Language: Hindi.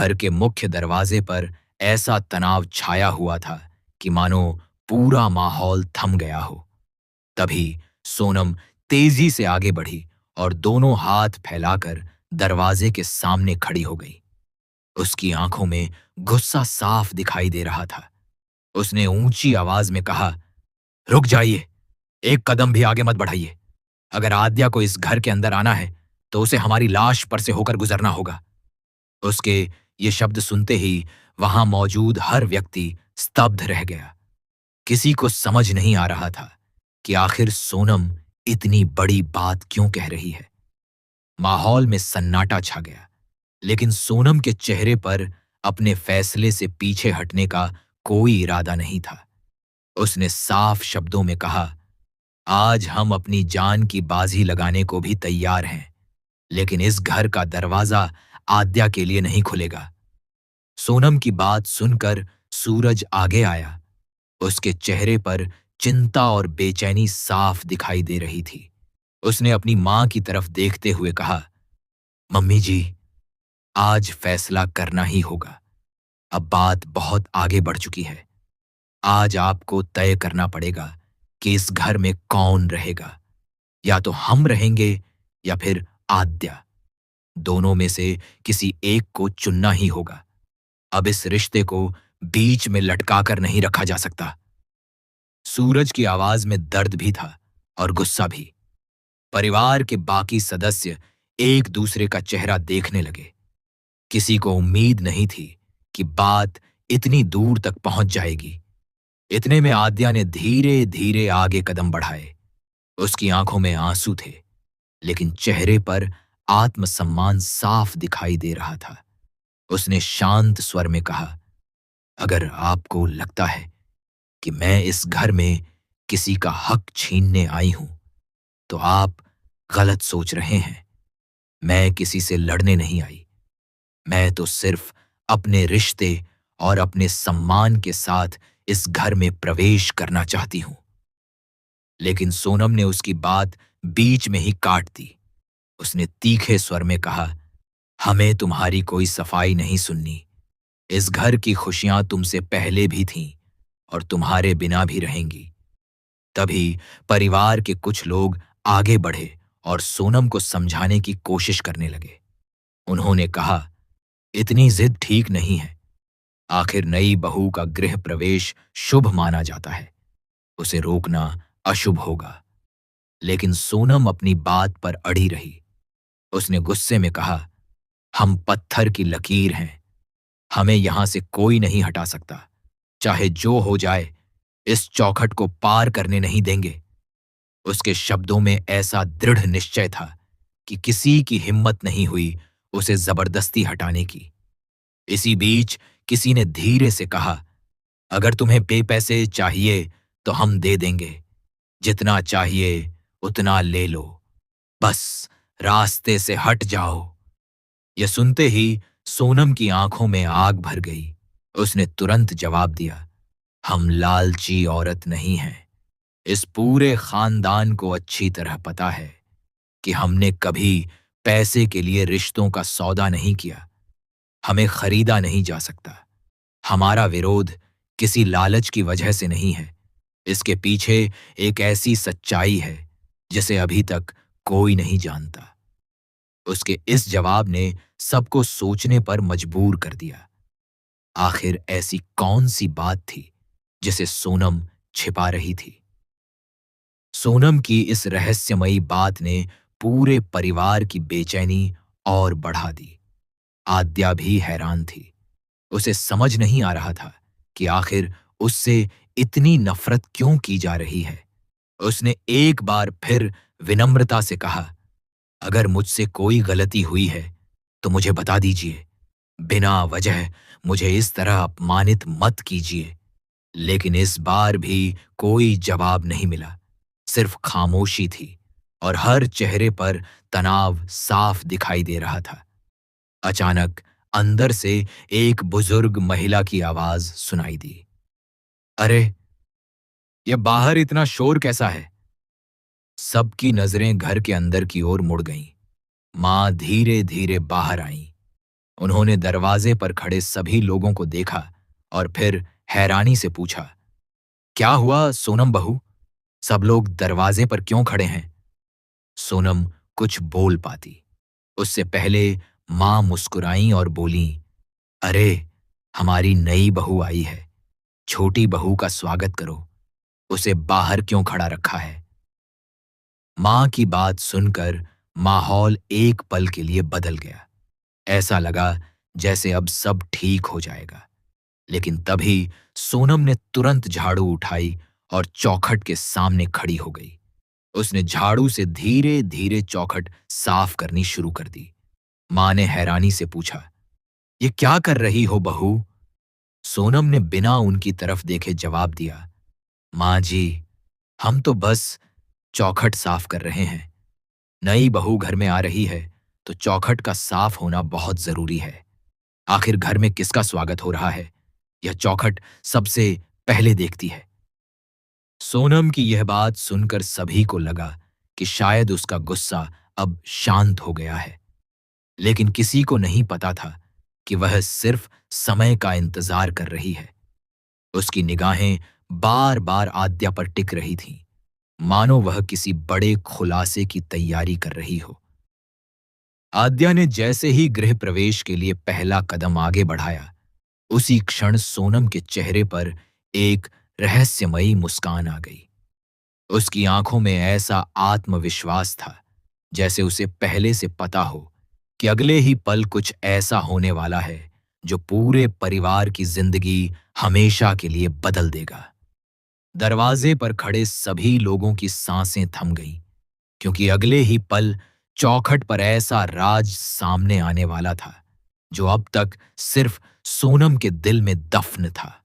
घर के मुख्य दरवाजे पर ऐसा तनाव छाया हुआ था कि मानो पूरा माहौल थम गया हो। तभी सोनम तेजी से आगे बढ़ी और दोनों हाथ फैलाकर दरवाजे के सामने खड़ी हो गई। उसकी आंखों में गुस्सा साफ दिखाई दे रहा था। उसने ऊंची आवाज में कहा, रुक जाइए, एक कदम भी आगे मत बढ़ाइए। अगर आद्या को इस घर के अंदर आना है तो उसे हमारी लाश पर से होकर गुजरना होगा। उसके ये शब्द सुनते ही वहां मौजूद हर व्यक्ति स्तब्ध रह गया। किसी को समझ नहीं आ रहा था कि आखिर सोनम इतनी बड़ी बात क्यों कह रही है। माहौल में सन्नाटा छा गया, लेकिन सोनम के चेहरे पर अपने फैसले से पीछे हटने का कोई इरादा नहीं था। उसने साफ शब्दों में कहा, आज हम अपनी जान की बाजी लगाने को भी तैयार हैं, लेकिन इस घर का दरवाजा आद्या के लिए नहीं खुलेगा। सोनम की बात सुनकर सूरज आगे आया। उसके चेहरे पर चिंता और बेचैनी साफ दिखाई दे रही थी। उसने अपनी मां की तरफ देखते हुए कहा, मम्मी जी, आज फैसला करना ही होगा। अब बात बहुत आगे बढ़ चुकी है। आज आपको तय करना पड़ेगा कि इस घर में कौन रहेगा। या तो हम रहेंगे या फिर आद्या। दोनों में से किसी एक को चुनना ही होगा। अब इस रिश्ते को बीच में लटकाकर नहीं रखा जा सकता। सूरज की आवाज में दर्द भी था और गुस्सा भी। परिवार के बाकी सदस्य एक दूसरे का चेहरा देखने लगे। किसी को उम्मीद नहीं थी कि बात इतनी दूर तक पहुंच जाएगी। इतने में आद्या ने धीरे धीरे आगे कदम बढ़ाए। उसकी आंखों में आंसू थे, लेकिन चेहरे पर आत्मसम्मान साफ दिखाई दे रहा था। उसने शांत स्वर में कहा, अगर आपको लगता है कि मैं इस घर में किसी का हक छीनने आई हूं, तो आप गलत सोच रहे हैं। मैं किसी से लड़ने नहीं आई। मैं तो सिर्फ अपने रिश्ते और अपने सम्मान के साथ इस घर में प्रवेश करना चाहती हूं। लेकिन सोनम ने उसकी बात बीच में ही काट दी। उसने तीखे स्वर में कहा, हमें तुम्हारी कोई सफाई नहीं सुननी। इस घर की खुशियां तुमसे पहले भी थीं और तुम्हारे बिना भी रहेंगी। तभी परिवार के कुछ लोग आगे बढ़े और सोनम को समझाने की कोशिश करने लगे। उन्होंने कहा, इतनी जिद ठीक नहीं है। आखिर नई बहू का गृह प्रवेश शुभ माना जाता है। उसे रोकना अशुभ होगा। लेकिन सोनम अपनी बात पर अड़ी रही। उसने गुस्से में कहा, हम पत्थर की लकीर हैं। हमें यहां से कोई नहीं हटा सकता। चाहे जो हो जाए, इस चौखट को पार करने नहीं देंगे। उसके शब्दों में ऐसा दृढ़ निश्चय था कि किसी की हिम्मत नहीं हुई उसे जबरदस्ती हटाने की। इसी बीच किसी ने धीरे से कहा, अगर तुम्हें पैसे चाहिए तो हम दे देंगे। जितना चाहिए उतना ले लो। बस रास्ते से हट जाओ। यह सुनते ही सोनम की आंखों में आग भर गई। उसने तुरंत जवाब दिया, हम लालची औरत नहीं हैं। इस पूरे खानदान को अच्छी तरह पता है कि हमने कभी पैसे के लिए रिश्तों का सौदा नहीं किया। हमें खरीदा नहीं जा सकता। हमारा विरोध किसी लालच की वजह से नहीं है। इसके पीछे एक ऐसी सच्चाई है जिसे अभी तक कोई नहीं जानता। उसके इस जवाब ने सबको सोचने पर मजबूर कर दिया। आखिर ऐसी कौन सी बात थी जिसे सोनम छिपा रही थी? सोनम की इस रहस्यमयी बात ने पूरे परिवार की बेचैनी और बढ़ा दी। आद्या भी हैरान थी। उसे समझ नहीं आ रहा था कि आखिर उससे इतनी नफरत क्यों की जा रही है। उसने एक बार फिर विनम्रता से कहा, अगर मुझसे कोई गलती हुई है तो मुझे बता दीजिए। बिना वजह मुझे इस तरह अपमानित मत कीजिए। लेकिन इस बार भी कोई जवाब नहीं मिला। सिर्फ खामोशी थी और हर चेहरे पर तनाव साफ दिखाई दे रहा था। अचानक अंदर से एक बुजुर्ग महिला की आवाज सुनाई दी, अरे, ये बाहर इतना शोर कैसा है? सबकी नजरें घर के अंदर की ओर मुड़ गईं। मां धीरे धीरे बाहर आईं। उन्होंने दरवाजे पर खड़े सभी लोगों को देखा और फिर हैरानी से पूछा, क्या हुआ सोनम बहू? सब लोग दरवाजे पर क्यों खड़े हैं? सोनम कुछ बोल पाती उससे पहले मां मुस्कुराईं और बोलीं, अरे, हमारी नई बहू आई है। छोटी बहू का स्वागत करो। उसे बाहर क्यों खड़ा रखा है? मां की बात सुनकर माहौल एक पल के लिए बदल गया। ऐसा लगा जैसे अब सब ठीक हो जाएगा। लेकिन तभी सोनम ने तुरंत झाड़ू उठाई और चौखट के सामने खड़ी हो गई। उसने झाड़ू से धीरे धीरे चौखट साफ करनी शुरू कर दी। मां ने हैरानी से पूछा, ये क्या कर रही हो बहू? सोनम ने बिना उनकी तरफ देखे जवाब दिया, मां जी, हम तो बस चौखट साफ कर रहे हैं। नई बहू घर में आ रही है तो चौखट का साफ होना बहुत जरूरी है। आखिर घर में किसका स्वागत हो रहा है, यह चौखट सबसे पहले देखती है। सोनम की यह बात सुनकर सभी को लगा कि शायद उसका गुस्सा अब शांत हो गया है। लेकिन किसी को नहीं पता था कि वह सिर्फ समय का इंतजार कर रही है। उसकी निगाहें बार बार आद्या पर टिक रही थीं, मानो वह किसी बड़े खुलासे की तैयारी कर रही हो। आद्या ने जैसे ही गृह प्रवेश के लिए पहला कदम आगे बढ़ाया, उसी क्षण सोनम के चेहरे पर एक रहस्यमयी मुस्कान आ गई। उसकी आंखों में ऐसा आत्मविश्वास था जैसे उसे पहले से पता हो कि अगले ही पल कुछ ऐसा होने वाला है जो पूरे परिवार की जिंदगी हमेशा के लिए बदल देगा। दरवाजे पर खड़े सभी लोगों की सांसें थम गईं, क्योंकि अगले ही पल चौखट पर ऐसा राज सामने आने वाला था जो अब तक सिर्फ सोनम के दिल में दफन था।